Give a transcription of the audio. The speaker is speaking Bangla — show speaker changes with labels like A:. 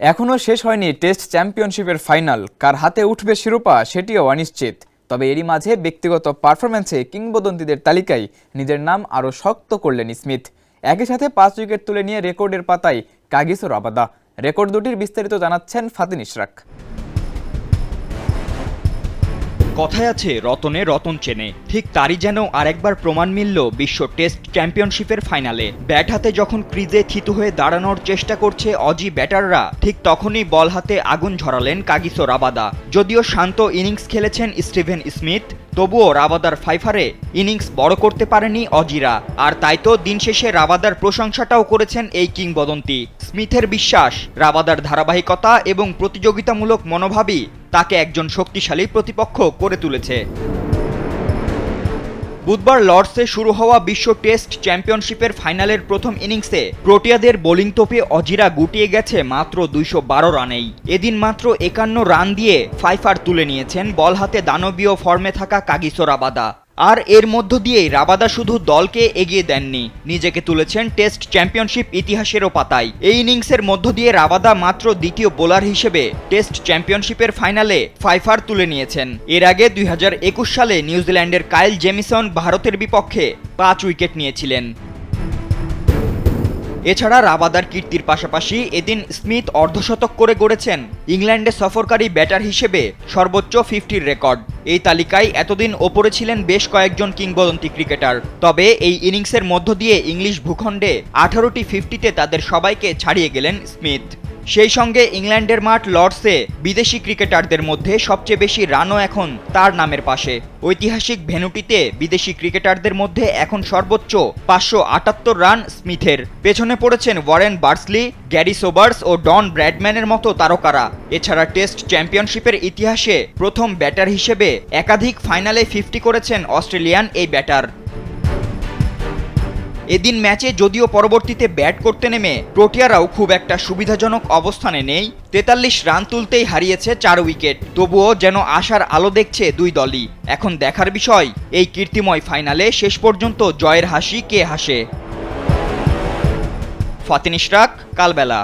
A: এখনও শেষ হয়নি টেস্ট চ্যাম্পিয়নশিপের ফাইনাল। কার হাতে উঠবে শিরোপা সেটিও অনিশ্চিত। তবে এরই মাঝে ব্যক্তিগত পারফরম্যান্সে কিংবদন্তিদের তালিকায় নিজের নাম আরও শক্ত করলেন স্মিথ। একই সাথে 5 উইকেট তুলে নিয়ে রেকর্ডের পাতায় কাগিসো রাবাদা। রেকর্ড দুটির বিস্তারিত জানাচ্ছেন ফাতিন ইশরাক।
B: কথায় আছে রতনে রতন চেনে, ঠিক তারই যেন আরেকবার প্রমাণ মিলল বিশ্ব টেস্ট চ্যাম্পিয়নশিপের ফাইনালে। ব্যাট হাতে যখন ক্রিজে থিতু হয়ে দাঁড়ানোর চেষ্টা করছে অজি ব্যাটাররা, ঠিক তখনই বল হাতে আগুন ঝরালেন কাগিসো রাবাদা। যদিও শান্ত ইনিংস খেলেছেন স্টিভেন স্মিথ, তবুও রাবাদার ফাইফারে ইনিংস বড় করতে পারেনি অজিরা। আর তাই তো দিন শেষে রাবাদার প্রশংসাটাও করেছেন এই কিংবদন্তি। স্মিথের বিশ্বাস, রাবাদার ধারাবাহিকতা এবং প্রতিযোগিতামূলক মনোভাবই তাকে একজন শক্তিশালী প্রতিপক্ষ করে তুলেছে। বুধবার লর্ডসে শুরু হওয়া বিশ্ব টেস্ট চ্যাম্পিয়নশিপের ফাইনালের প্রথম ইনিংসে প্রোটিয়াদের বোলিং তোপে অজিরা গুটিয়ে গেছে মাত্র 212 রানেই। এদিন মাত্র 51 রান দিয়ে ফাইফার তুলে নিয়েছেন বল হাতে দানবীয় ফর্মে থাকা কাগিসো রাবাদা। আর এর মধ্য দিয়েই রাবাদা শুধু দলকে এগিয়ে দেননি, নিজেকে তুলেছেন টেস্ট চ্যাম্পিয়নশিপ ইতিহাসেরও পাতায়। এই ইনিংসের মধ্য দিয়ে রাবাদা মাত্র দ্বিতীয় বোলার হিসেবে টেস্ট চ্যাম্পিয়নশিপের ফাইনালে ফাইফার তুলে নিয়েছেন। এর আগে 2021 সালে নিউজিল্যান্ডের কাইল জেমিসন ভারতের বিপক্ষে 5 উইকেট নিয়েছিলেন। এছাড়া রাবাদার কীর্তির পাশাপাশি এদিন স্মিথ অর্ধশতক করে গড়েছেন ইংল্যান্ডে সফরকারী ব্যাটার হিসেবে সর্বোচ্চ 50-র রেকর্ড। এই তালিকায় এতদিন ওপরে ছিলেন বেশ কয়েকজন কিংবদন্তি ক্রিকেটার। তবে এই ইনিংসের মধ্য দিয়ে ইংলিশ ভূখণ্ডে 18টি 50-তে তাদের সবাইকে ছাড়িয়ে গেলেন স্মিথ। সেই সঙ্গে ইংল্যান্ডের মাঠ লর্ডসে বিদেশি ক্রিকেটারদের মধ্যে সবচেয়ে বেশি রানও এখন তার নামের পাশে। ঐতিহাসিক ভেন্যুটিতে বিদেশি ক্রিকেটারদের মধ্যে এখন সর্বোচ্চ 578 রান স্মিথের। পেছনে পড়েছেন ওয়ারেন বার্সলি, গ্যারি সোবার্স ও ডন ব্র্যাডম্যানের মতো তারকারা। এছাড়া টেস্ট চ্যাম্পিয়নশিপের ইতিহাসে প্রথম ব্যাটার হিসেবে একাধিক ফাইনালে 50 করেছেন অস্ট্রেলিয়ান এই ব্যাটার। এদিন ম্যাচে যদিও পরবর্তীতে ব্যাট করতে নেমে প্রোটিয়ারাও খুব একটা সুবিধাজনক অবস্থানে নেই। 43 রান তুলতেই হারিয়েছে 4 উইকেট। তবুও যেন আশার আলো দেখছে দুই দলই। এখন দেখার বিষয় এই কীর্তিময় ফাইনালে শেষ পর্যন্ত জয়ের হাসি কে হাসে। ফাতিন ইশরাক, কালবেলা।